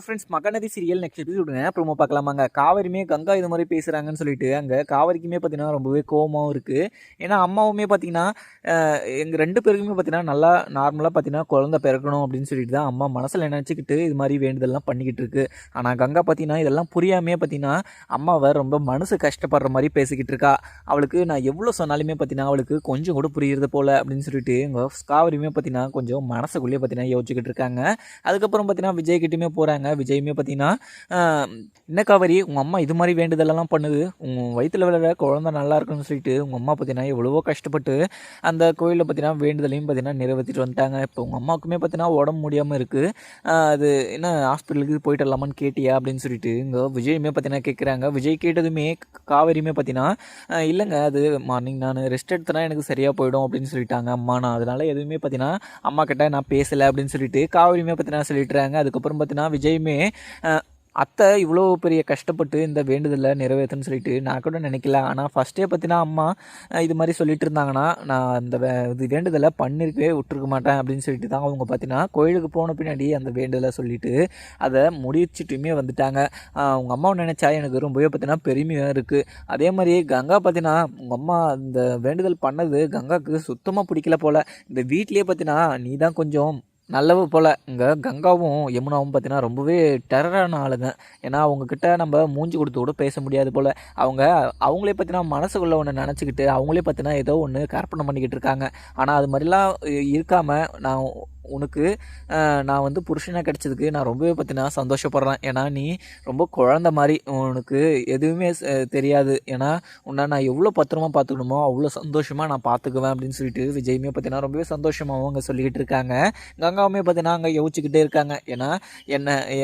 Friends Mahanadhi serial next எபிசோடுங்க promo பார்க்கலாமாங்க. காவேரியுமே கங்கா இது மாதிரி பேசுகிறாங்கன்னு சொல்லிட்டு அங்கே காவேரிக்குமே பார்த்தீங்கன்னா ரொம்பவே கோவமாகவும் இருக்குது. ஏன்னா அம்மாவுமே பார்த்தீங்கன்னா எங்கள் ரெண்டு பேருக்குமே பார்த்தீங்கன்னா நல்லா நார்மலாக பார்த்தீங்கன்னா குழந்தை பிறக்கணும் அப்படின்னு சொல்லிட்டு தான் அம்மா மனசில் நினச்சிக்கிட்டு இது மாதிரி வேண்டுதல்லாம் பண்ணிக்கிட்டு இருக்கு. ஆனால் கங்கா பார்த்தீங்கன்னா இதெல்லாம் புரியாமே பார்த்தீங்கன்னா அம்மாவை ரொம்ப மனசு கஷ்டப்படுற மாதிரி பேசிக்கிட்டு இருக்கா. அவளுக்கு நான் எவ்வளோ சொன்னாலுமே பார்த்தீங்கன்னா அவளுக்கு கொஞ்சம் கூட புரியுறது போல அப்படின்னு சொல்லிட்டு எங்கள் காவேரியுமே பார்த்தீங்கன்னா கொஞ்சம் மனசுக்குள்ளேயே பார்த்தீங்கன்னா யோசிச்சுக்கிட்டு இருக்காங்க. அதுக்கப்புறம் பார்த்தீங்கன்னா விஜய் கிட்டேயுமே போகிறாங்க. விஜயுமே பார்த்தீங்கன்னா என்ன காவேரி உங்கள் அம்மா இது மாதிரி வேண்டுதலெல்லாம் பண்ணுது, உங்கள் வயிற்றில் விளையாட குழந்தை நல்லா இருக்குன்னு சொல்லிட்டு உங்கள் அம்மா பார்த்தீங்கன்னா எவ்வளவோ கஷ்டப்பட்டு அந்த கோயிலில் பார்த்தீங்கன்னா வேண்டுதலையும் பார்த்தீங்கன்னா நிறைவேற்றிட்டு வந்துட்டாங்க. இப்போ உங்கள் அம்மாவுக்குமே பார்த்தீங்கன்னா உடம்பு முடியாமல் இருக்குது, அது என்ன ஹாஸ்பிட்டலுக்கு போயிட்டு வரலாமான்னு கேட்டியா அப்படின்னு சொல்லிட்டு இங்கே விஜயுமே பார்த்தீங்கன்னா கேட்குறாங்க. விஜய் கேட்டதுமே காவேரியுமே பார்த்தீங்கன்னா இல்லைங்க அது மார்னிங் நான் ரெஸ்ட் எடுத்தனா எனக்கு சரியாக போயிடும் அப்படின்னு சொல்லிட்டாங்க அம்மா, நான் அதனால் எதுவுமே பார்த்தீங்கன்னா அம்மா கிட்ட நான் பேசலை அப்படின்னு சொல்லிட்டு காவேரியுமே பார்த்தீங்கன்னா சொல்லிட்டுறாங்க. அதுக்கப்புறம் பார்த்தீங்கன்னா விஜயுமே அத்தை இவ்வளோ பெரிய கஷ்டப்பட்டு இந்த வேண்டுதலை நிறைவேற்றுன்னு சொல்லிட்டு நான் கூட நினைக்கல. ஆனால் ஃபஸ்ட்டே பார்த்தீங்கன்னா அம்மா இது மாதிரி சொல்லிட்டு இருந்தாங்கன்னா நான் அந்த இது வேண்டுதலை பண்ணியிருக்கவே விட்டுருக்க மாட்டேன் அப்படின்னு சொல்லிட்டு தான் அவங்க பார்த்தீங்கன்னா கோயிலுக்கு போன பின்னாடி அந்த வேண்டுதலை சொல்லிவிட்டு அதை முடிச்சுட்டுமே வந்துட்டாங்க. உங்கள் அம்மாவை நினச்சா எனக்கு ரொம்பவே பார்த்தீங்கன்னா பெருமையாக இருக்குது. அதே மாதிரி கங்கா பார்த்தீங்கன்னா உங்கள் அம்மா இந்த வேண்டுதல் பண்ணது கங்காவுக்கு சுத்தமாக பிடிக்கல போல். இந்த வீட்லேயே பார்த்தீங்கன்னா நீ தான் கொஞ்சம் நல்லவு போல். இங்கே கங்காவும் யமுனாவும் பார்த்தீங்கன்னா ரொம்பவே டெரரான ஆளுங்க. ஏன்னா அவங்கக்கிட்ட நம்ம மூஞ்சி கொடுத்து கூட பேச முடியாது போல். அவங்களே பார்த்தீங்கன்னா மனசுக்குள்ளே ஒன்று நினச்சிக்கிட்டு அவங்களே பார்த்தீங்கன்னா ஏதோ ஒன்று கற்பனை பண்ணிக்கிட்டு இருக்காங்க. ஆனால் அது மாதிரிலாம் இருக்காமல் உனக்கு நான் வந்து புருஷனாக கிடச்சதுக்கு நான் ரொம்பவே பார்த்தீங்கன்னா சந்தோஷப்படுறேன். ஏன்னா நீ ரொம்ப குழந்த மாதிரி, உனக்கு எதுவுமே தெரியாது. ஏன்னா உன்னை நான் எவ்வளோ பத்திரமா பார்த்துக்கணுமோ அவ்வளோ சந்தோஷமாக நான் பார்த்துக்குவேன் அப்படின்னு சொல்லிட்டு விஜயுமே பார்த்தீங்கன்னா ரொம்பவே சந்தோஷமாகவும் அங்கே சொல்லிக்கிட்டு இருக்காங்க. கங்காவுமே பார்த்தீங்கன்னா அங்கே யோசிச்சுக்கிட்டே இருக்காங்க. ஏன்னா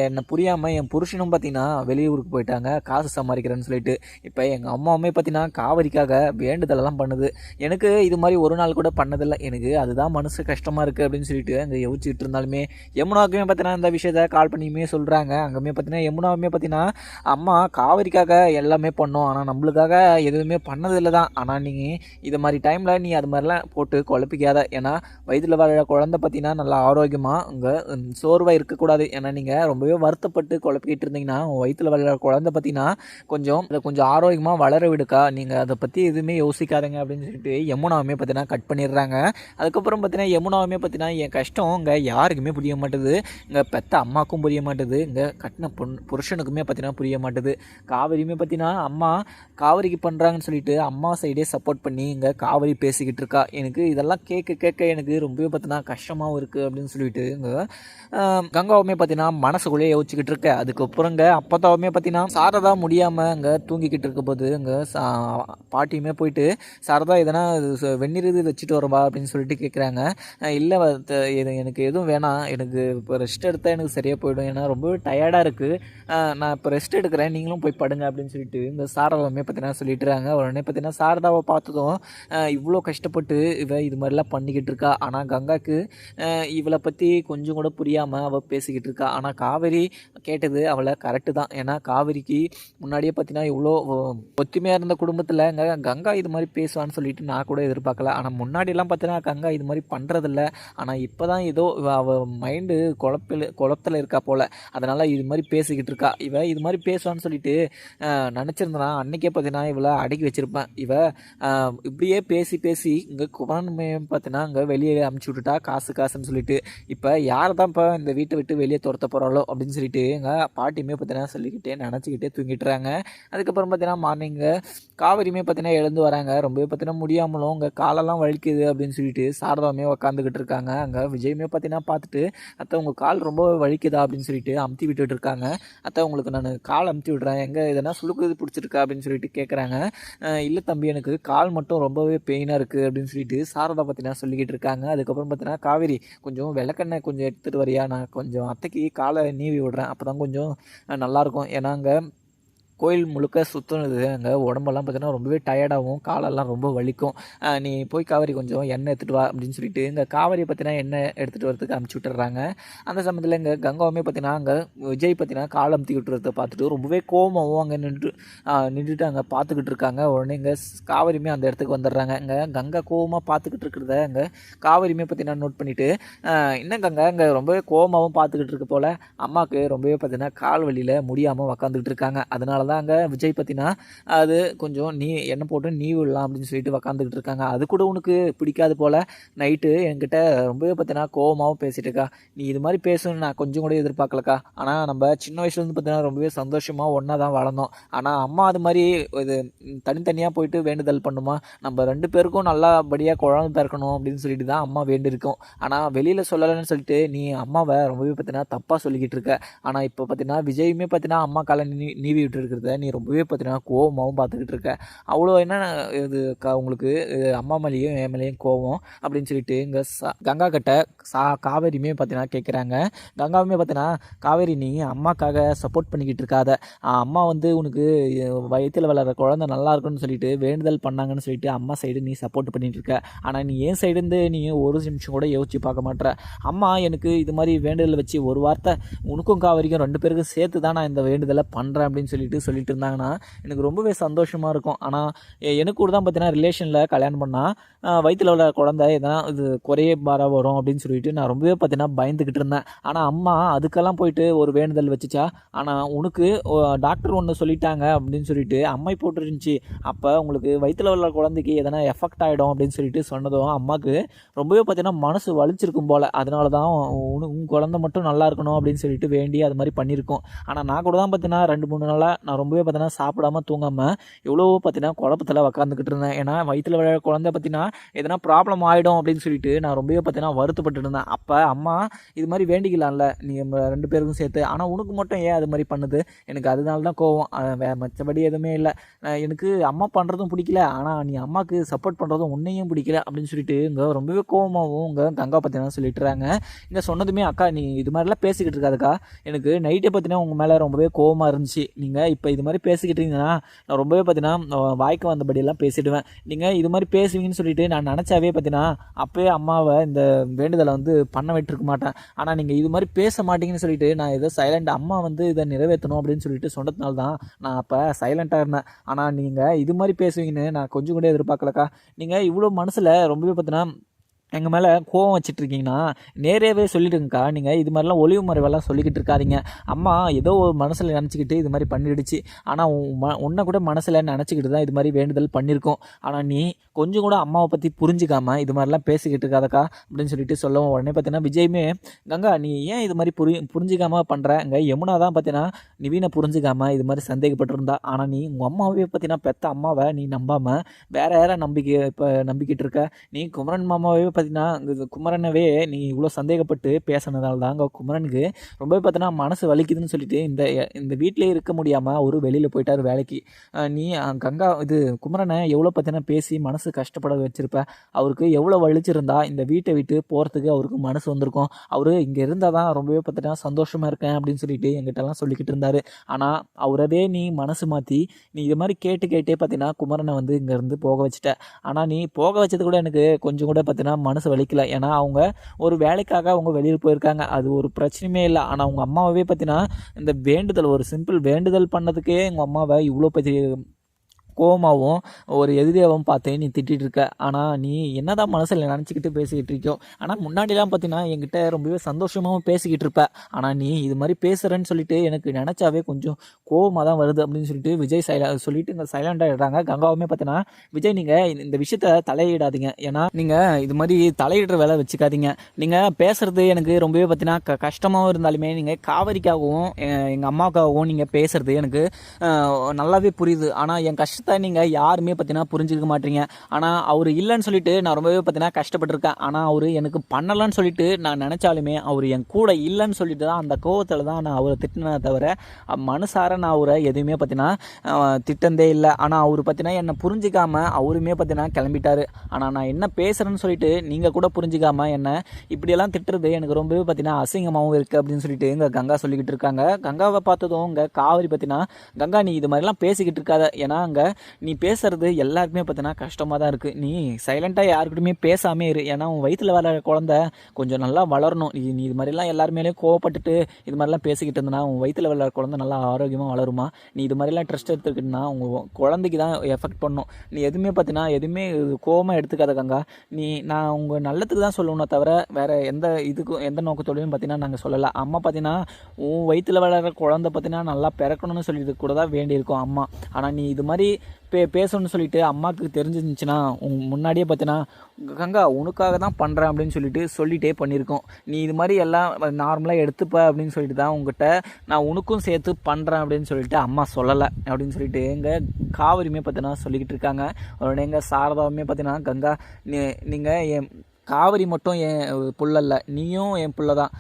என்னை புரியாமல் என் புருஷனும் பார்த்தீங்கன்னா வெளியூருக்கு போயிட்டாங்க காசு சம்பாதிக்கிறேன்னு சொல்லிட்டு. இப்போ எங்கள் அம்மாவுமே பார்த்தீங்கன்னா காவிரிக்காக வேண்டுதலெல்லாம் பண்ணுது. எனக்கு இது மாதிரி ஒரு நாள் கூட பண்ணதில்லை, எனக்கு அதுதான் மனசு கஷ்டமாக இருக்குது அப்படின்னு சொல்லிட்டு அங்கே யோசிச்சுட்டு இருந்தாலுமே யமுனாவுக்குமே பார்த்தீங்கன்னா இந்த விஷயத்த கால் பண்ணியுமே சொல்கிறாங்க. அங்கேயுமே பார்த்தீங்கன்னா யமுனாவுமே பார்த்தீங்கன்னா அம்மா காவிரிக்காக எல்லாமே பண்ணோம், ஆனால் நம்மளுக்காக எதுவுமே பண்ணதில்லை தான். ஆனால் நீங்கள் இது மாதிரி டைமில் நீ அது மாதிரிலாம் போட்டு குழப்பிக்காத. ஏன்னா வயிற்றில் வர குழந்தை பார்த்தீங்கன்னா நல்லா ஆரோக்கியமாக இங்கே சோர்வாக இருக்கக்கூடாது. ஏன்னா நீங்கள் ரொம்பவே வருத்தப்பட்டு குழப்பிக்கிட்டு இருந்தீங்கன்னா உங்கள் வயிற்றில் வர குழந்தை பார்த்தீங்கன்னா அதை கொஞ்சம் ஆரோக்கியமாக வளர விடுக்கா, நீங்கள் அதை பற்றி எதுவுமே யோசிக்காதுங்க அப்படின்னு சொல்லிட்டு யமுனாவுமே பார்த்தீங்கன்னா கட் பண்ணிடுறாங்க. அதுக்கப்புறம் பார்த்தீங்கன்னா யமுனாவுமே பார்த்தீங்கன்னா என் கஷ்டம் இங்கே யாருக்குமே புரிய மாட்டுது, இங்கே பெத்த அம்மாவுக்கும் புரிய மாட்டுது, இங்கே கட்டின புருஷனுக்குமே பார்த்தீங்கன்னா புரிய மாட்டுது. காவேரியுமே பார்த்தீங்கன்னா அம்மா காவேரிக்கு பண்ணுறாங்கன்னு சொல்லிட்டு அம்மா சைடே சப்போர்ட் பண்ணி இங்கே காவேரி பேசிக்கிட்டு இருக்கா. எனக்கு இதெல்லாம் கேட்க கேட்க எனக்கு ரொம்பவே பார்த்தீங்கன்னா கஷ்டமாகவும் இருக்குது அப்படின்னு சொல்லிட்டு இங்கே கங்காவுமே பார்த்தீங்கன்னா மனசுக்குள்ளேயே யோசிச்சுக்கிட்டு இருக்க. அதுக்கப்புறங்க அப்பத்தாவுமே பார்த்தீங்கன்னா சாரதா முடியாமல் இங்கே தூங்கிக்கிட்டு இருக்க போது இங்கே பாட்டியுமே போயிட்டு சாரதா எதனா வெந்நீர் இது வச்சுட்டு வரவா அப்படின்னு சொல்லிட்டு கேட்குறாங்க. இல்லை எனக்கு எதுவும் வேணாம், எனக்கு இப்போ ரெஸ்ட் எடுத்தால் எனக்கு சரியாக போயிடும், ஏன்னா ரொம்பவே டயர்டாக இருக்குது, நான் இப்போ ரெஸ்ட் எடுக்கிறேன், நீங்களும் போய் படுங்க அப்படின்னு சொல்லிட்டு இந்த சாரதாவுமே பார்த்தீங்கன்னா சொல்லிட்டுறாங்க. உடனே பார்த்தீங்கன்னா சாரதாவை பார்த்ததும் இவ்வளோ கஷ்டப்பட்டு இது மாதிரிலாம் பண்ணிக்கிட்டு இருக்கா, ஆனால் கங்காவுக்கு இவளை பற்றி கொஞ்சம் கூட புரியாமல் அவள் பேசிக்கிட்டு இருக்கா. ஆனால் காவேரி கேட்டது அவளை கரெக்டு தான். ஏன்னா காவேரிக்கு முன்னாடியே பார்த்தீங்கன்னா இவ்வளோ ஒத்துமையாக இருந்த குடும்பத்தில் கங்கா இது மாதிரி பேசுவான்னு சொல்லிட்டு நான் கூட எதிர்பார்க்கல. ஆனால் முன்னாடியெல்லாம் பார்த்தீங்கன்னா கங்கா இது மாதிரி பண்ணுறதில்ல. ஆனால் இப்போ தான் ஏதோ அவள் மைண்டு குழப்பத்தில் இருக்கா போல், அதனால் இது மாதிரி பேசிக்கிட்டு இருக்கா. இது மாதிரி பேசுவான்னு சொல்லிட்டு நினச்சிருந்தனா அன்றைக்கே பார்த்தீங்கன்னா இவளை அடக்கி வச்சுருப்பேன். இப்படியே பேசி பேசி இங்கே குமாரமே பார்த்தீங்கன்னா இங்கே வெளியே அமுச்சு விட்டுட்டா காசுன்னு சொல்லிட்டு. இப்போ யார் தான் இப்போ இந்த வீட்டை விட்டு வெளியே துரத்த போகிறாளோ அப்படின்னு சொல்லிட்டு எங்கள் பாட்டியுமே பார்த்தீங்கன்னா சொல்லிக்கிட்டே நினச்சிக்கிட்டே தூங்கிட்டுறாங்க. அதுக்கப்புறம் பார்த்தீங்கன்னா மார்னிங்கு காவேரியுமே பார்த்தீங்கன்னா எழுந்து வராங்க. ரொம்பவே பார்த்தீங்கன்னா முடியாமலும் உங்கள் காலெல்லாம் வலிக்குது அப்படின்னு சொல்லிட்டு சாரதாவுமே உட்காந்துக்கிட்டு இருக்காங்க. அங்கே விஜயுமே பார்த்தீங்கன்னா பார்த்துட்டு அத்தை உங்கள் கால் ரொம்ப வலிக்குதா அப்படின்னு சொல்லிட்டு அமுத்தி விட்டுட்டு இருக்காங்க. அத்தை உங்களுக்கு நான் கால் அமுத்தி விடுறேன், எங்கே எதனா சுளுக்குது பிடிச்சிருக்கா அப்படின்னு சொல்லிட்டு கேட்குறாங்க. இல்லை தம்பி எனக்கு கால் மட்டும் ரொம்பவே பெயினாக இருக்குது அப்படின்னு சொல்லிட்டு சாரதா பார்த்தீங்கன்னா சொல்லிக்கிட்டு இருக்காங்க. அதுக்கப்புறம் பார்த்தீங்கன்னா காவேரி கொஞ்சம் விளக்கெண்ணெய் கொஞ்சம் எடுத்துகிட்டு வரியா, நான் கொஞ்சம் அத்தைக்கு காலை நீவி விடுறேன், அப்போ தான் கொஞ்சம் நல்லாயிருக்கும். ஏன்னா அங்கே கோயில் முழுக்க சுற்றுனது அங்கே உடம்பெல்லாம் பார்த்தீங்கன்னா ரொம்பவே டயர்டாகவும் காலெல்லாம் ரொம்ப வலிக்கும். நீ போய் காவேரி கொஞ்சம் எண்ணெய் எடுத்துகிட்டு வா அப்படின்னு சொல்லிட்டு இங்கே காவேரியை பார்த்தீங்கன்னா எண்ணெய் எடுத்துகிட்டு வரதுக்கு அனுப்பிச்சி விட்டுறாங்க. அந்த சமயத்தில் இங்கே கங்காவுமே பார்த்தீங்கன்னா அங்கே விஜய் பார்த்தீங்கன்னா கால் அமுத்தி விட்டுறத பார்த்துட்டு ரொம்பவே கோபமாகவும் அங்கே நின்றுட்டு அங்கே பார்த்துக்கிட்டு இருக்காங்க. உடனே இங்கே காவேரியுமே அந்த இடத்துக்கு வந்துடுறாங்க. இங்கே கங்கா கோபமாக பார்த்துக்கிட்டு இருக்கிறத இங்கே காவேரியுமே பார்த்தீங்கன்னா நோட் பண்ணிவிட்டு இன்னும் கங்கா இங்கே ரொம்பவே கோபமாகவும் பார்த்துக்கிட்டு இருக்க போல் அம்மாவுக்கு ரொம்பவே பார்த்தீங்கன்னா கால் வலியில் முடியாமல் உக்காந்துக்கிட்டு இருக்காங்க. அதனால தான் அங்கே விஜய் பார்த்தீங்கன்னா அது கொஞ்சம் நீ எண்ணெய் போட்டு நீ விடலாம் அப்படின்னு சொல்லிட்டு உக்காந்துக்கிட்டு இருக்காங்க. அது கூட உனக்கு பிடிக்காது போல் நைட்டு என்கிட்ட ரொம்பவே பார்த்தீங்கன்னா கோபமாகவும் பேசிட்டு இருக்கா. நீ இது மாதிரி பேசணும்னு நான் கொஞ்சம் கூட எதிர்பார்க்கலக்கா. ஆனால் நம்ம சின்ன வயசுலேருந்து பார்த்தீங்கன்னா ரொம்பவே சந்தோஷமாக ஒன்றா தான் வளர்ந்தோம். ஆனால் அம்மா அது மாதிரி இது தனித்தனியாக போயிட்டு வேண்டுதல் பண்ணுமா, நம்ம 2 பேருக்கும் நல்லபடியாக குழந்தை பிறக்கணும் அப்படின்னு சொல்லிட்டு தான் அம்மா வேண்டியிருக்கோம். ஆனால் வெளியில் சொல்லலைன்னு சொல்லிட்டு நீ அம்மாவை ரொம்பவே பார்த்தீங்கன்னா தப்பாக சொல்லிக்கிட்டு இருக்க. ஆனால் இப்போ பார்த்தீங்கன்னா விஜயுமே பார்த்தீங்கன்னா அம்மா காலை நீவி விட்டு இருக்கிறத நீ ரொம்பவே பார்த்தீங்கன்னா கோவமாகவும் பார்த்துக்கிட்டு இருக்க. அவ்வளோ என்ன இது உங்களுக்கு அம்மா மேலேயும் என் மேலேயும் கோவம் அப்படின்னு சொல்லிட்டு இங்கே கங்கா கிட்ட காவேரியுமே பார்த்தீங்கன்னா கேட்குறாங்க. கங்காவுமே பார்த்தீங்கன்னா காவேரி நீ அம்மாக்காக சப்போர்ட் பண்ணிக்கிட்டு இருக்காத, அம்மா வந்து உனக்கு வயிற்றில் வளர்கிற குழந்தை நல்லா இருக்குன்னு சொல்லிட்டு வேண்டுதல் பண்ணாங்கன்னு சொல்லிட்டு அம்மா சைடு நீ சப்போர்ட் பண்ணிட்டு இருக்க. ஆனால் நீ ஏன் சைடு இருந்து நீ ஒரு நிமிஷம் கூட யோசிச்சு பார்க்க மாட்டேற. அம்மா எனக்கு இது மாதிரி வேண்டுதல் வச்சு ஒரு வார்த்தை உனக்கும் காவேரிக்கும் 2 பேருக்கும் சேர்த்து தான் நான் இந்த வேண்டுதலை பண்ணுறேன் அப்படின்னு சொல்லிட்டு இருந்தாங்கன்னா எனக்கு ரொம்பவே சந்தோஷமாக இருக்கும். ஆனால் எனக்கு கூட தான் பார்த்தீங்கன்னா ரிலேஷனில் கல்யாணம் பண்ணால் வயிற்றில் உள்ள குழந்தை எதனா இது குறைய பாரா வரும் அப்படின்னு சொல்லிட்டு நான் ரொம்பவே பார்த்தீங்கன்னா பயந்துக்கிட்டு இருந்தேன். ஆனால் அம்மா அதுக்கெல்லாம் போயிட்டு ஒரு வேண்டுதல் வச்சுச்சா. ஆனால் உனக்கு டாக்டர் ஒன்று சொல்லிட்டாங்க அப்படின்னு சொல்லிட்டு அம்மை போட்டுருந்துச்சு. அப்போ உங்களுக்கு வயிற்றில் உள்ள குழந்தைக்கு எதனா எஃபெக்ட் ஆகிடும் அப்படின்னு சொல்லிட்டு சொன்னதும் அம்மாவுக்கு ரொம்பவே பார்த்தீங்கன்னா மனசு வலிச்சிருக்கும் போல். அதனால தான் உங்கள் குழந்தை மட்டும் நல்லா இருக்கணும் அப்படின்னு சொல்லிட்டு வேண்டி அது மாதிரி பண்ணியிருக்கோம். ஆனால் நான் கூட தான் பார்த்தீங்கன்னா 2-3 நாளாக நான் ரொம்பவே பார்த்தீங்கன்னா சாப்பிடாம தூங்காமல் எவ்வளவோ பார்த்தீங்கன்னா குழப்பத்தில் உக்காந்துக்கிட்டு இருந்தேன். ஏன்னா வயிற்றில் விளையாட குழந்தை பார்த்தீங்கன்னா எதனா ப்ராப்ளம் ஆகிடும் அப்படின்னு சொல்லிட்டு நான் ரொம்பவே பார்த்தீங்கன்னா வருத்தப்பட்டு இருந்தேன். அப்போ அம்மா இது மாதிரி வேண்டிக்கலாம்ல நீ 2 பேருக்கும் சேர்த்து, ஆனால் உனக்கு மட்டும் ஏன் அது மாதிரி பண்ணுது, எனக்கு அதனால தான் கோவம், மற்றபடி எதுவுமே இல்லை. எனக்கு அம்மா பண்ணுறதும் பிடிக்கல, ஆனால் நீ அம்மாவுக்கு சப்போர்ட் பண்ணுறதும் உன்னையும் பிடிக்கல அப்படின்னு சொல்லிட்டு இங்கே ரொம்பவே கோவமாகவும் இங்கே கங்கா பார்த்தீங்கன்னா சொல்லிட்டுறாங்க. இங்கே சொன்னதுமே அக்கா நீ இது மாதிரிலாம் பேசிக்கிட்டு இருக்காதுக்கா, எனக்கு நைட்டே பார்த்தீங்கன்னா உங்கள் மேலே ரொம்பவே கோவமாக இருந்துச்சு. நீங்கள் இப்போ இது மாதிரி பேசிக்கிட்டு இருந்தீங்கன்னா நான் ரொம்பவே பார்த்தீங்கன்னா வாய்க்கு வந்தபடியெல்லாம் பேசிடுவேன். நீங்கள் இது மாதிரி பேசுவீங்கன்னு சொல்லிட்டு நான் நினச்சாவே பார்த்தீங்கன்னா அப்போயே அம்மாவை இந்த வேண்டுதலை வந்து பண்ண விட்டுருக்க மாட்டேன். ஆனால் நீங்கள் இது மாதிரி பேச மாட்டீங்கன்னு சொல்லிட்டு நான் ஏதோ சைலண்ட் அம்மா வந்து இதை நிறைவேற்றணும் அப்படின்னு சொல்லிட்டு சொன்னதுனால தான் நான் அப்போ சைலண்ட்டாக இருந்தேன். ஆனால் நீங்கள் இது மாதிரி பேசுவீங்கன்னு நான் கொஞ்சம் கூட எதிர்பார்க்கலக்கா. நீங்கள் இவ்வளோ மனசில் ரொம்பவே பார்த்தீங்கன்னா எங்கள் மேலே கோவம் வச்சுட்ருக்கீங்கன்னா நேராகவே சொல்லிவிடுங்கக்கா. நீங்கள் இது மாதிரிலாம் ஒளிவு மறைவெல்லாம் சொல்லிக்கிட்டு இருக்காதீங்க. அம்மா ஏதோ ஒரு மனசில் நினச்சிக்கிட்டு இது மாதிரி பண்ணிடுச்சு. ஆனால் உன்னை கூட மனசில் நினச்சிக்கிட்டு தான் இது மாதிரி வேண்டுதல் பண்ணியிருக்கோம். ஆனால் நீ கொஞ்சம் கூட அம்மாவை பற்றி புரிஞ்சிக்காமல் இது மாதிரிலாம் பேசிக்கிட்டு இருக்காதக்கா அப்படின்னு சொல்லிட்டு சொல்லவும் உடனே பார்த்தீங்கன்னா விஜயுமே கங்கா நீ ஏன் இது மாதிரி புரிஞ்சிக்காமல் பண்ணுற, இங்கே யமுனா தான் பார்த்தீங்கன்னா நிவீனை புரிஞ்சிக்காமல் இது மாதிரி சந்தேகப்பட்டிருந்தா. ஆனால் நீ உங்கள் அம்மாவே பார்த்தீங்கன்னா பெற்ற அம்மாவை நீ நம்பாமல் வேறு யாரை நம்பிக்கிட்டு இருக்க. நீ குமரன் மாமாவே பார்த்தீங்கன்னா குமரனவே நீ இவ்வளோ சந்தேகப்பட்டு பேசினதால தான் அங்கே குமரனுக்கு ரொம்பவே பார்த்தீங்கன்னா மனசு வலிக்குதுன்னு சொல்லிட்டு இந்த வீட்டிலே இருக்க முடியாமல் அவர் வெளியில் போயிட்டார் வேலைக்கு. நீ கங்கா இது குமரனை எவ்வளோ பார்த்தீங்கன்னா பேசி மனசு கஷ்டப்பட வச்சிருப்ப. அவருக்கு எவ்வளோ வலிச்சிருந்தா இந்த வீட்டை விட்டு போகிறதுக்கு அவருக்கு மனசு வந்திருக்கும். அவர் இங்கே இருந்தால் தான் ரொம்பவே பார்த்தீங்கன்னா சந்தோஷமாக இருக்கேன் அப்படின்னு சொல்லிட்டு எங்கிட்டலாம் சொல்லிக்கிட்டு இருந்தார். ஆனால் அவரவே நீ மனசு மாற்றி நீ இது மாதிரி கேட்டே பார்த்தீங்கன்னா குமரனை வந்து இங்கேருந்து போக வச்சுட்ட. ஆனால் நீ போக வச்சது கூட எனக்கு கொஞ்சம் கூட பார்த்தீங்கன்னா மனசு வலிக்கல. ஏன்னா அவங்க ஒரு வேலைக்காக அவங்க வெளியில் போயிருக்காங்க, அது ஒரு பிரச்சனையுமே இல்லை. ஆனால் அவங்க அம்மாவே பார்த்தீங்கன்னா இந்த வேண்டுதல் ஒரு சிம்பிள் வேண்டுதல் பண்ணதுக்கே எங்கள் அம்மாவை இவ்வளோ பற்றி கோவமாகவும் ஒரு எதிரியாகவும் பார்த்து நீ திட்டிகிட்டு இருக்க. ஆனால் நீ என்னதான் மனசில் நினச்சிக்கிட்டு பேசிக்கிட்டு இருக்கோ. ஆனால் முன்னாடிலாம் பார்த்தீங்கன்னா என்கிட்ட ரொம்பவே சந்தோஷமாகவும் பேசிக்கிட்டு இருப்ப. ஆனால் நீ இது மாதிரி பேசுகிறேன்னு சொல்லிட்டு எனக்கு நினச்சாவே கொஞ்சம் கோவமாக தான் வருது அப்படின்னு சொல்லிட்டு விஜய் சொல்லிட்டு இங்கே சைலண்டாகிடுறாங்க. கங்காவுமே பார்த்தீங்கன்னா விஜய் நீங்கள் இந்த விஷயத்த தலையிடாதீங்க, ஏன்னா நீங்கள் இது மாதிரி தலையிடுற வேலை வச்சுக்காதீங்க. நீங்கள் பேசுகிறது எனக்கு ரொம்பவே பார்த்தீங்கன்னா கஷ்டமாகவும் இருந்தாலுமே நீங்கள் காவேரிக்காகவும் எங்கள் அம்மாவுக்காகவும் நீங்கள் பேசுகிறது எனக்கு நல்லாவே புரியுது. ஆனால் என் கஷ்டத்தை கஷ்டத்தை நீங்கள் யாருமே பார்த்தீங்கன்னா புரிஞ்சுக்க மாட்டீங்க. ஆனால் அவர் இல்லைன்னு சொல்லிட்டு நான் ரொம்பவே பார்த்தீங்கன்னா கஷ்டப்பட்டிருக்கேன். ஆனால் அவர் எனக்கு பண்ணலைன்னு சொல்லிட்டு நான் நினச்சாலுமே அவர் என் கூட இல்லைன்னு சொல்லிட்டு தான் அந்த கோவத்தில் தான் நான் அவரை திட்டினே தவிர மனசார நான் அவரை எதுவுமே பார்த்தீங்கன்னா திட்டந்தே இல்லை. ஆனால் அவர் பார்த்தீங்கன்னா என்னை புரிஞ்சிக்காமல் அவருமே பார்த்தீங்கன்னா கிளம்பிட்டார். ஆனால் நான் என்ன பேசுகிறேன்னு சொல்லிட்டு நீங்கள் கூட புரிஞ்சிக்காமல் என்னை இப்படியெல்லாம் திட்டுறது எனக்கு ரொம்பவே பார்த்தீங்கன்னா அசிங்கமாகவும் இருக்குது அப்படின்னு சொல்லிட்டு இங்கே கங்கா சொல்லிக்கிட்டு இருக்காங்க. கங்காவை பார்த்ததும் இங்கே காவிரி பார்த்தீங்கன்னா, கங்கா நீ இது மாதிரிலாம் பேசிக்கிட்டு இருக்காத, ஏன்னா அங்கே நீ பேசுறது எல்லாருக்குமே பார்த்தீங்கன்னா கஷ்டமாக தான் இருக்குது. நீ சைலண்ட்டாக யாருக்கிட்டுமே பேசாமே இரு, ஏன்னா உன் வயிற்றில் வர குழந்தை கொஞ்சம் நல்லா வளரணும். நீ இது மாதிரிலாம் எல்லாருமேலேயும் கோவப்பட்டுட்டு இது மாதிரிலாம் பேசிக்கிட்டு இருந்தனா உன் வயிற்றில் வளர குழந்தை நல்லா ஆரோக்கியமாக வளருமா? நீ இது மாதிரிலாம் ட்ரெஸ்ட் எடுத்துக்கிட்டனா உங்கள் குழந்தைக்கு தான் எஃபெக்ட் பண்ணும். நீ எதுவுமே பார்த்தீங்கன்னா எதுவுமே கோவமாக எடுத்துக்காத கங்கா. நான் உங்கள் நல்லதுக்கு தான் சொல்லணும்னா தவிர வேறு எந்த நோக்கத்தோடையும் பார்த்தீங்கன்னா நாங்கள் சொல்லலை. அம்மா பார்த்தீங்கன்னா உன் வயிற்றில் வளர குழந்தை பார்த்தீங்கன்னா நல்லா பிறக்கணும்னு சொல்லிட்டு கூட தான் வேண்டியிருக்கோம் அம்மா. ஆனால் நீ இது மாதிரி பேசணும்னு சொல்லிட்டு அம்மாவுக்கு தெரிஞ்சிருந்துச்சுன்னா முன்னாடியே பார்த்தீங்கன்னா கங்கா உனக்காக தான் பண்ணுறேன் அப்படின்னு சொல்லிட்டே பண்ணியிருக்கோம். நீ இது மாதிரி எல்லாம் நார்மலாக எடுத்துப்ப அப்படின்னு சொல்லிட்டு தான் உங்ககிட்ட நான் உனக்கும் சேர்த்து பண்ணுறேன் அப்படின்னு சொல்லிட்டு அம்மா சொல்லலை அப்படின்னு சொல்லிட்டு எங்கள் காவிரியுமே பார்த்தீங்கன்னா சொல்லிக்கிட்டு இருக்காங்க. உடனே எங்கள் சாரதாவுமே பார்த்தீங்கன்னா கங்கா நீங்கள் என் காவிரி மட்டும் என் புள்ளல்ல, நீயும் என் புள்ள தான்,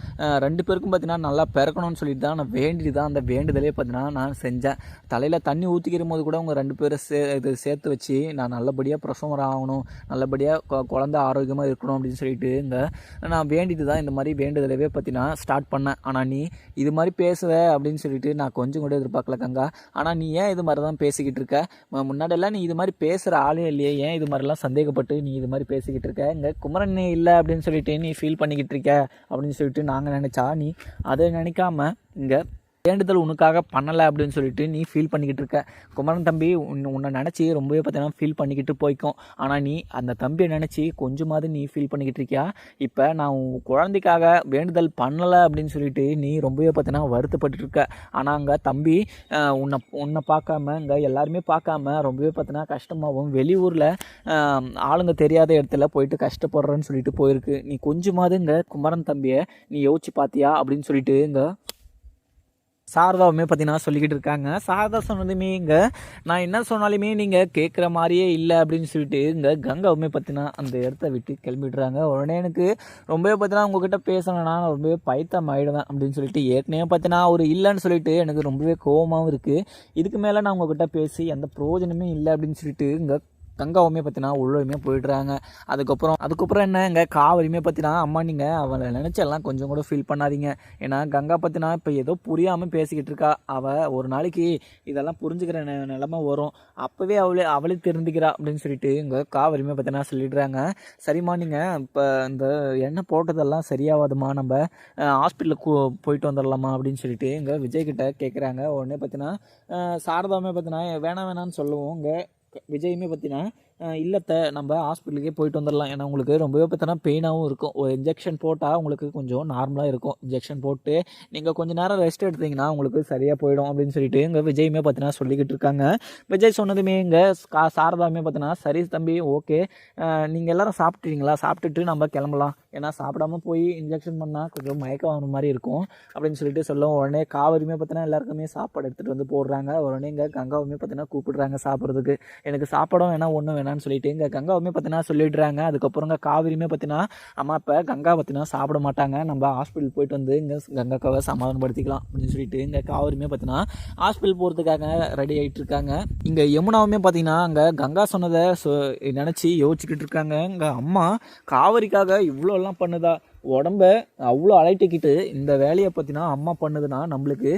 2 பேருக்கும் பார்த்தீங்கன்னா நல்லா பிறக்கணும்னு சொல்லிட்டு தான் நான் வேண்டிட்டு தான் அந்த வேண்டுதலே பார்த்தீங்கன்னா நான் செஞ்சேன். தலையில் தண்ணி ஊற்றிக்கிற போது கூட உங்கள் 2 பேரை சேர்த்து வச்சு நான் நல்லபடியாக பிரசவம் ஆகணும், நல்லபடியாக குழந்தை ஆரோக்கியமாக இருக்கணும் அப்படின்னு சொல்லிட்டு நான் வேண்டிட்டு தான் இந்த மாதிரி வேண்டுதலவே பார்த்தீங்கன்னா ஸ்டார்ட் பண்ணேன். ஆனால் நீ இது மாதிரி பேசுவ அப்படின்னு சொல்லிட்டு நான் கொஞ்சம் கூட எதிர்பார்க்கல கங்கா. ஆனால் நீ ஏன் இது மாதிரி தான் பேசிக்கிட்டு இருக்க? முன்னாடியெல்லாம் நீ இது மாதிரி பேசுகிற ஆளே இல்லையே, ஏன் இது மாதிரிலாம் சந்தேகப்பட்டு நீ இது மாதிரி பேசிக்கிட்டு இருக்க? இங்கே குமரன் இல்லை அப்படின்னு சொல்லிட்டு நீ ஃபீல் பண்ணிக்கிட்டு இருக்க அப்படின்னு சொல்லிட்டு நாங்கள் நினச்சா நீ அதை நினைக்காம இங்கே வேண்டுதல் உனக்காக பண்ணலை அப்படின்னு சொல்லிட்டு நீ ஃபீல் பண்ணிக்கிட்டு இருக்க. குமரன் தம்பி உன்னை நினச்சி ரொம்பவே பார்த்தீங்கன்னா ஃபீல் பண்ணிக்கிட்டு போய்க்கும். ஆனால் நீ அந்த தம்பியை நினச்சி கொஞ்சமாவது நீ ஃபீல் பண்ணிக்கிட்டு இருக்கியா? இப்போ நான் உன் குழந்தைக்காக வேண்டுதல் பண்ணலை அப்படின்னு சொல்லிட்டு நீ ரொம்பவே பார்த்தீங்கன்னா வருத்தப்பட்டு இருக்க. ஆனால் அங்கே தம்பி உன்னை பார்க்காம இங்கே எல்லாருமே பார்க்காம ரொம்பவே பார்த்தீங்கன்னா கஷ்டமாகவும் வெளியூரில் ஆளுங்க தெரியாத இடத்துல போயிட்டு கஷ்டப்படுறேன்னு சொல்லிட்டு போயிருக்கு. நீ கொஞ்சமாவது இங்கே குமரன் தம்பியை நீ யோசிச்சு பார்த்தியா அப்படின்னு சொல்லிட்டு இங்கே சாரதாவுமே பார்த்தீங்கன்னா சொல்லிக்கிட்டு இருக்காங்க. சாரதா சொன்னதுமே இங்கே நான் என்ன சொன்னாலுமே நீங்கள் கேட்குற மாதிரியே இல்லை அப்படின்னு சொல்லிட்டு இங்கே கங்காவுமே பார்த்தீங்கன்னா அந்த இடத்த விட்டு கிளம்பிடுறாங்க. உடனே எனக்கு ரொம்பவே பார்த்தீங்கன்னா உங்ககிட்ட பேசணும்னா நான் ரொம்பவே பைத்தம் ஆகிடுவேன் அப்படின்னு சொல்லிட்டு ஏற்கனவே பார்த்தீங்கன்னா ஒரு இல்லைன்னு சொல்லிட்டு எனக்கு ரொம்பவே கோபமாகவும் இருக்குது. இதுக்கு மேலே நான் உங்ககிட்ட பேசி எந்த பிரயோஜனமே இல்லை அப்படின்னு சொல்லிட்டு இங்கே கங்காவுமே பார்த்தீங்கன்னா உள்ளுமே போயிடுறாங்க. அதுக்கப்புறம் என்ன இங்கே காவிரியுமே பார்த்தீங்கன்னா அம்மா நீங்கள் அவளை நினச்செல்லாம் கொஞ்சம் கூட ஃபீல் பண்ணாதீங்க, ஏன்னா கங்கா பார்த்தீங்கன்னா இப்போ ஏதோ புரியாமல் பேசிக்கிட்டு இருக்கா. அவள் ஒரு நாளைக்கு இதெல்லாம் புரிஞ்சுக்கிற நிலமை வரும், அப்போவே அவளே தெரிஞ்சுக்கிறா அப்படின்னு சொல்லிட்டு இங்கே காவிரியுமே பார்த்தீங்கன்னா சொல்லிடுறாங்க. சரிம்மா நீங்கள் இப்போ இந்த எண்ணெய் போட்டதெல்லாம் சரியாகாதுமா, நம்ம ஹாஸ்பிட்டலுக்கு போயிட்டு வந்துடலாமா அப்படின்னு சொல்லிட்டு இங்கே விஜய்கிட்ட கேட்குறாங்க. உடனே பார்த்தீங்கன்னா சாரதாவுமே பார்த்தீங்கன்னா வேணான்னு சொல்லுவோம். இங்கே விஜயுமே பார்த்தீங்கன்னா இல்லத்தை நம்ம ஹாஸ்பிட்டலுக்கே போயிட்டு வந்துடலாம், ஏன்னா உங்களுக்கு ரொம்பவே பார்த்தீங்கன்னா பெயினாகவும் இருக்கும். ஒரு இன்ஜெக்ஷன் போட்டால் உங்களுக்கு கொஞ்சம் நார்மலாக இருக்கும். இன்ஜெக்ஷன் போட்டு நீங்கள் கொஞ்சம் நேரம் ரெஸ்ட் எடுத்தீங்கன்னா உங்களுக்கு சரியாக போயிடும் அப்படின்னு சொல்லிட்டு இங்கே விஜயுமே பார்த்தீங்கன்னா சொல்லிக்கிட்டு இருக்காங்க. விஜய் சொன்னதுமே இங்கே சாரதாவுமே பார்த்தீங்கன்னா சரி தம்பி ஓகே, நீங்கள் எல்லோரும் சாப்பிட்டீங்களா, சாப்பிட்டுட்டு நம்ம கிளம்பலாம், ஏன்னா சாப்பிடாம போய் இன்ஜெக்ஷன் பண்ணால் கொஞ்சம் மயக்கம் ஆகிற மாதிரி இருக்கும் அப்படின்னு சொல்லிட்டு சொல்லுவோம். உடனே காவிரியுமே பார்த்தீங்கன்னா எல்லாருக்குமே சாப்பாடு எடுத்துகிட்டு வந்து போடுறாங்க. உடனே இங்கே கங்காவுமே பார்த்தீங்கன்னா கூப்பிடுறாங்க சாப்பிட்றதுக்கு. எனக்கு சாப்பாடும் வேணாம் ஒன்றும் வேணான்னு சொல்லிட்டு இங்கே கங்காவுமே பார்த்தீங்கன்னா சொல்லிடுறாங்க. அதுக்கப்புறம் காவிரியுமே பார்த்தீங்கன்னா அம்மா இப்போ கங்கா பார்த்தீங்கன்னா சாப்பிட மாட்டாங்க, நம்ம ஹாஸ்பிட்டல் போயிட்டு வந்து இங்கே கங்காக்காவை சமாதானப்படுத்திக்கலாம் அப்படின்னு சொல்லிட்டு இங்கே காவிரியுமே பார்த்தீங்கன்னா ஹாஸ்பிட்டல் போகிறதுக்காக ரெடி ஆகிட்டு இருக்காங்க. இங்கே யமுனாவுமே பார்த்தீங்கன்னா அங்கே கங்கா சொன்னதை நினச்சி யோசிச்சுக்கிட்டு இருக்காங்க. இங்கே அம்மா காவிரிக்காக இவ்வளோலாம் பண்ணுதா, உடம்ப அவ்வளோ அலைட்டிக்கிட்டு இந்த வேலையை பார்த்தீங்கன்னா அம்மா பண்ணுதுன்னா நம்மளுக்கு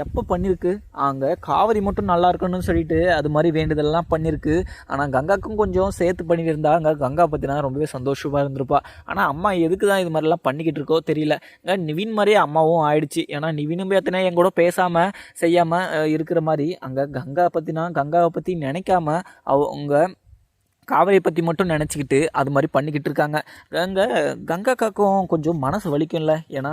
எப்போ பண்ணியிருக்கு? அங்கே காவிரி மட்டும் நல்லா இருக்கணும்னு சொல்லிட்டு அது மாதிரி வேண்டுதல்லாம் பண்ணியிருக்கு. ஆனால் கங்காவுக்கும் கொஞ்சம் சேர்த்து பண்ணியிருந்தா அங்கே கங்கா பார்த்தீங்கன்னா ரொம்பவே சந்தோஷமாக இருந்திருப்பா. ஆனால் அம்மா எதுக்கு தான் இது மாதிரிலாம் பண்ணிக்கிட்டு இருக்கோ தெரியல. நிவின் மாதிரியே அம்மாவும் ஆயிடுச்சு, ஏன்னா நிவினும் பார்த்தீங்கன்னா என் கூட பேசாமல் செய்யாமல் இருக்கிற மாதிரி அங்கே கங்காவை பற்றி நினைக்காம அவங்க காவிரியை பற்றி மட்டும் நினச்சிக்கிட்டு அது மாதிரி பண்ணிக்கிட்டு இருக்காங்க. கங்காக்காக்கும் கொஞ்சம் மனசு வலிக்கும்ல, ஏன்னா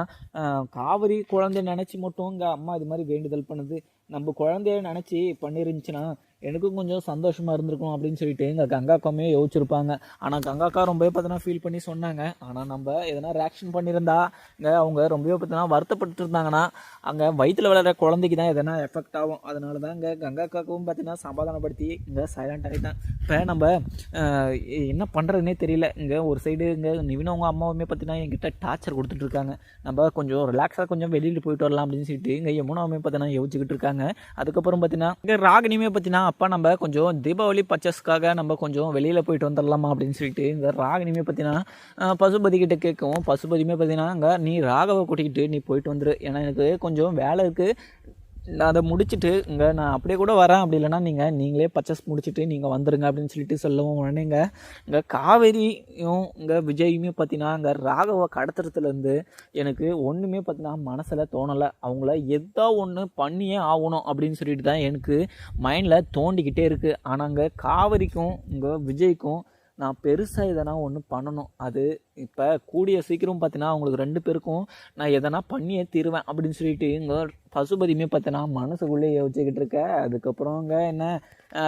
காவிரி குழந்தைய நினச்சி மட்டும் இங்கே அம்மா இது மாதிரி வேண்டுதல் பண்ணுது. நம்ம குழந்தைய நினச்சி பண்ணிருந்துச்சுன்னா எனக்கும் கொஞ்சம் சந்தோஷமாக இருந்திருக்கும் அப்படின்னு சொல்லிட்டு எங்கள் கங்காக்காவுமே யோசிச்சிருப்பாங்க. ஆனால் கங்காக்கா ரொம்பவே பார்த்தீங்கன்னா ஃபீல் பண்ணி சொன்னாங்க. ஆனால் நம்ம எதனா ரியாக்ஷன் பண்ணியிருந்தா அவங்க ரொம்பவே பார்த்தீங்கன்னா வருத்தப்பட்டு இருந்தாங்கன்னா அங்கே வயிற்றில் விளையாடுற குழந்தைக்கு தான் எதனா எஃபெக்ட் ஆகும். அதனால தான் இங்கே கங்காக்காவும் பார்த்தீங்கன்னா சமாதானப்படுத்தி இங்கே சைலண்ட் ஆகிட்டேன். இப்போ நம்ம என்ன பண்ணுறதுனே தெரியல. இங்கே ஒரு சைடு இங்கே நிவின் அவங்க அம்மாவுமே பார்த்தீங்கன்னா என்கிட்ட டார்ச்சர் கொடுத்துட்ருக்காங்க. நம்ம கொஞ்சம் ரிலாக்ஸாக கொஞ்சம் வெளியில் போயிட்டு வரலாம் அப்படின்னு சொல்லிட்டு இங்கே யமுனாவுமே பார்த்தீங்கன்னா யோசிச்சுக்கிட்டு இருக்காங்க. அதுக்கப்புறம் பார்த்தீங்கன்னா இங்கே ராகினியுமே பார்த்தீங்கன்னா அப்பா நம்ம கொஞ்சம் தீபாவளி பர்ச்சேஸ்க்காக நம்ம கொஞ்சம் வெளியில் போயிட்டு வந்துடலாமா அப்படின்னு சொல்லிட்டு இந்த ராகினியுமே பார்த்தீங்கன்னா பசுபதி கிட்ட கேட்கவும் பசுபதியுமே பார்த்தீங்கன்னா அங்கே நீ ராகவை கூட்டிக்கிட்டு நீ போயிட்டு வந்துரு, ஏன்னா எனக்கு கொஞ்சம் வேலை இருக்குது, நான் அதை முடிச்சுட்டு இங்கே நான் அப்படியே கூட வரேன், அப்படி இல்லைனா நீங்களே பர்ச்சேஸ் முடிச்சுட்டு நீங்கள் வந்துடுங்க அப்படின்னு சொல்லிட்டு சொல்லவும் உடனேங்க இங்கே காவேரியும் இங்கே விஜயுமே பார்த்தீங்கன்னா இங்கே ராகவை கடத்துறதுலேருந்து எனக்கு ஒன்றுமே பார்த்தீங்கன்னா மனசில் தோணலை. அவங்கள எதோ ஒன்று பண்ணியே ஆகணும் அப்படின்னு சொல்லிட்டு தான் எனக்கு மைண்டில் தோண்டிக்கிட்டே இருக்குது. ஆனால் இங்கே காவேரிக்கும் இங்கே விஜய்க்கும் நான் பெருசாக எதனா ஒன்று பண்ணணும். அது இப்போ கூடிய சீக்கிரம் பார்த்தீங்கன்னா அவங்களுக்கு 2 பேருக்கும் நான் எதனா பண்ணியே தீருவேன் அப்படின்னு சொல்லிட்டு இங்கே பசுபதியுமே பார்த்தீங்கன்னா மனசுக்குள்ளே யோசிச்சுக்கிட்டு இருக்கேன். அதுக்கப்புறம் இங்கே என்ன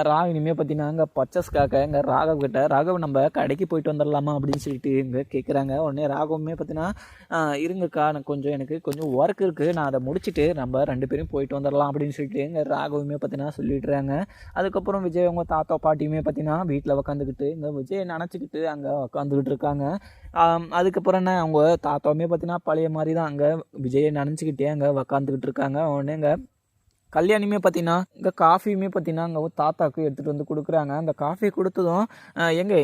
ராகினியுமே பார்த்தீங்கன்னா இங்கே பர்ச்சேஸ்க்காக இங்கே ராகவ் கிட்ட ராகவ் நம்ம கடைக்கு போயிட்டு வந்துடலாமா அப்படின்னு சொல்லிட்டு இங்கே கேட்குறாங்க. உடனே ராகவுமே பார்த்தீங்கன்னா இருங்கக்கா எனக்கு கொஞ்சம் ஒர்க் இருக்குது, நான் அதை முடிச்சுட்டு நம்ம 2 பேரும் போயிட்டு வந்துடலாம் அப்படின்னு சொல்லிட்டு இங்கே ராகவுமே பார்த்தீங்கன்னா சொல்லிடுறாங்க. அதுக்கப்புறம் விஜய் அவங்க தாத்தா பாட்டியுமே பார்த்தீங்கன்னா வீட்டில் உக்காந்துக்கிட்டு இங்கே விஜயை நினச்சிக்கிட்டு அங்கே உக்காந்துக்கிட்டு இருக்காங்க. அதுக்கப்புறம் என்ன அவங்க தாத்தாவுமே பார்த்தீங்கன்னா பழைய மாதிரி தான் அங்கே விஜயை நினச்சிக்கிட்டே அங்கே உக்காந்துக்கிட்டு இருக்காங்க. உடனே இங்கே கல்யாணியுமே பார்த்தீங்கன்னா இங்கே காஃபியுமே பார்த்தீங்கன்னா அங்கே தாத்தாவுக்கு எடுத்துகிட்டு வந்து கொடுக்குறாங்க. அந்த காஃபி கொடுத்ததும்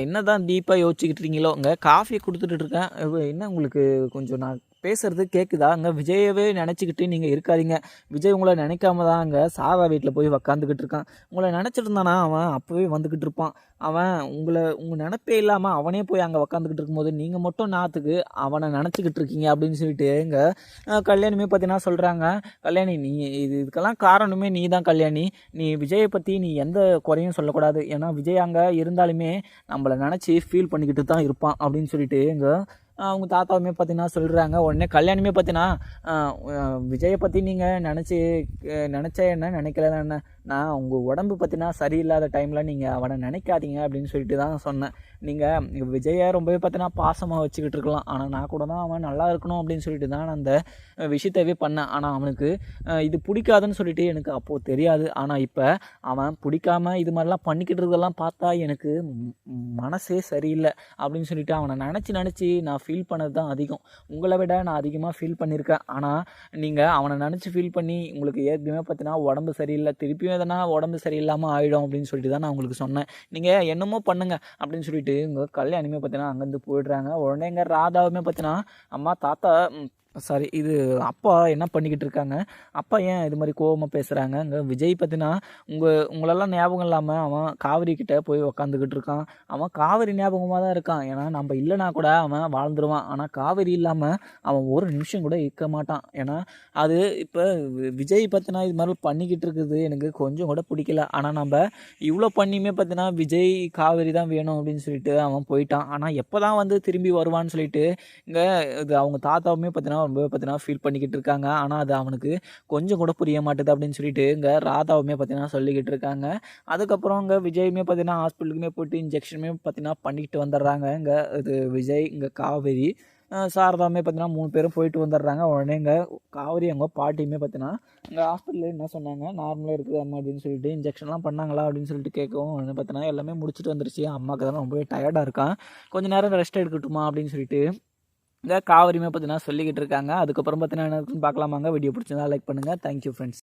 என்ன தான் டீப்பாக யோசிச்சுக்கிட்டு இருக்கீங்களோ இங்கே காஃபி கொடுத்துட்டு இருக்கேன், என்ன உங்களுக்கு கொஞ்சம் நான் பேசுகிறது கேட்குதா? அங்கே விஜயவே நினச்சிக்கிட்டு நீங்கள் இருக்காதீங்க. விஜய் உங்களை நினைக்காம தான் அங்கே சாரா வீட்டில் போய் உக்காந்துக்கிட்டு இருக்கான். உங்களை நினச்சிட்டு இருந்தானா அவன் அப்போவே வந்துக்கிட்டு இருப்பான். அவன் உங்கள் நினப்பே இல்லாமல் அவனே போய் அங்கே உக்காந்துக்கிட்டு இருக்கும்போது நீங்கள் மட்டும் நாத்துக்கு அவனை நினச்சிக்கிட்டு இருக்கீங்க அப்படின்னு சொல்லிட்டு இங்கே கல்யாணியுமே பார்த்தீங்கன்னா சொல்கிறாங்க. கல்யாணி நீ இதுக்கெல்லாம் காரணமே நீ தான் கல்யாணி. நீ விஜயை பற்றி நீ எந்த குறையும் சொல்லக்கூடாது, ஏன்னா விஜய் அங்கே இருந்தாலுமே நம்மளை நினச்சி ஃபீல் பண்ணிக்கிட்டு தான் இருப்பான் அப்படின்னு சொல்லிட்டு இங்கே அவங்க தாத்தாவுமே பார்த்தீங்கன்னா சொல்கிறாங்க. உடனே கல்யாணமே பார்த்தீங்கன்னா விஜயை பற்றி நீங்கள் நினச்ச என்ன நினைக்கல என்ன, நான் உங்கள் உடம்பு பார்த்தீங்கன்னா சரியில்லாத டைமில் நீங்கள் அவனை நினைக்காதீங்க அப்படின்னு சொல்லிட்டு தான் சொன்னேன். நீங்கள் விஜயை ரொம்பவே பார்த்தீங்கன்னா பாசமாக வச்சுக்கிட்டு இருக்கலாம், ஆனால் நான் கூட தான் அவன் நல்லா இருக்கணும் அப்படின்னு சொல்லிட்டு தான் நான் அந்த விஷயத்தவே பண்ணேன். ஆனால் அவனுக்கு இது பிடிக்காதுன்னு சொல்லிட்டு எனக்கு அப்போது தெரியாது. ஆனால் இப்போ அவன் பிடிக்காம இது மாதிரிலாம் பண்ணிக்கிட்டு இருக்கிறதெல்லாம் பார்த்தா எனக்கு மனசே சரியில்லை அப்படின்னு சொல்லிட்டு அவனை நினச்சி நான் ஃபீல் பண்ணது தான் அதிகம். உங்களை விட நான் அதிகமாக ஃபீல் பண்ணியிருக்கேன். ஆனால் நீங்கள் அவனை நினச்சி ஃபீல் பண்ணி உங்களுக்கு ஏற்கனவே பார்த்தீங்கன்னா உடம்பு சரியில்லை, திருப்பியும் எதனா உடம்பு சரியில்லாமல் ஆகிடும் அப்படின்னு சொல்லிட்டு தான் நான் உங்களுக்கு சொன்னேன். நீங்கள் என்னமோ பண்ணுங்க அப்படின்னு சொல்லிட்டு இங்கே கல்யாணமே பார்த்தீங்கன்னா அங்கேருந்து போயிடுறாங்க. உடனே இங்கே ராதாவுமே பார்த்தீங்கன்னா அம்மா தாத்தா இது அப்பா என்ன பண்ணிக்கிட்டு இருக்காங்க, அப்பா ஏன் இது மாதிரி கோவமாக பேசுகிறாங்க, இங்கே விஜய் பார்த்தீங்கன்னா உங்களெல்லாம் ஞாபகம் இல்லாமல் அவன் காவிரி கிட்டே போய் உக்காந்துக்கிட்டு இருக்கான். அவன் காவிரி ஞாபகமாக தான் இருக்கான், ஏன்னா நம்ம இல்லைனா கூட அவன் வாழ்ந்துருவான். ஆனால் காவிரி இல்லாமல் அவன் ஒரு நிமிஷம் கூட இருக்க மாட்டான். ஏன்னா அது இப்போ விஜய் பார்த்தீங்கன்னா இது மாதிரி பண்ணிக்கிட்டு இருக்குது எனக்கு கொஞ்சம் கூட பிடிக்கல. ஆனால் நம்ம இவ்வளோ பண்ணியுமே பார்த்தீங்கன்னா விஜய் காவிரி தான் வேணும் அப்படின்னு சொல்லிட்டு அவன் போயிட்டான். ஆனால் எப்போ தான் வந்து திரும்பி வருவான்னு சொல்லிட்டு இங்கே இது அவங்க தாத்தாவுமே பார்த்தீங்கன்னா ரொம்பவே பார்த்தீங்கன்னா ஃபீல் பண்ணிக்கிட்டு இருக்காங்க. ஆனால் அது அவனுக்கு கொஞ்சம் கூட புரிய மாட்டுது அப்படின்னு சொல்லிட்டு இங்கே ராதாவுமே பார்த்தீங்கன்னா சொல்லிக்கிட்டு இருக்காங்க. அதுக்கப்புறம் இங்கே விஜயுமே பார்த்தீங்கன்னா ஹாஸ்பிட்டலுக்குமே போய்ட்டு இன்ஜெக்ஷனுமே பார்த்தீங்கன்னா பண்ணிக்கிட்டு வந்துடுறாங்க. இங்கே இது விஜய் இங்கே காவேரி சாரதாவுமே பார்த்தீங்கன்னா 3 பேரும் போயிட்டு வந்துடுறாங்க. உடனே இங்கே காவேரி அவங்க பாட்டியுமே பார்த்தீங்கன்னா இங்கே ஹாஸ்பிட்டலில் என்ன சொன்னாங்க, நார்மலாக இருக்குது அம்மா அப்படின்னு சொல்லிட்டு இன்ஜெக்ஷன்லாம் பண்ணாங்களா அப்படின்னு சொல்லிட்டு கேட்கவும் உடனே பார்த்தீங்கன்னா எல்லாமே முடிச்சுட்டு வந்துருச்சு. அம்மாவுக்கு தான் ரொம்பவே டயர்டாக இருக்கான், கொஞ்சம் நேரம் ரெஸ்ட் எடுக்கட்டுமா அப்படின்னு சொல்லிட்டு இங்கே காவிரியுமே பார்த்தீங்கன்னா சொல்லிக்கிட்டு இருக்காங்க. அதுக்கப்புறம் பார்த்தீங்கன்னா என்ன இருக்குன்னு பார்க்கலாமாங்க. வீடியோ பிடிச்சிருந்தா லைக் பண்ணுங்கள். Thank you friends.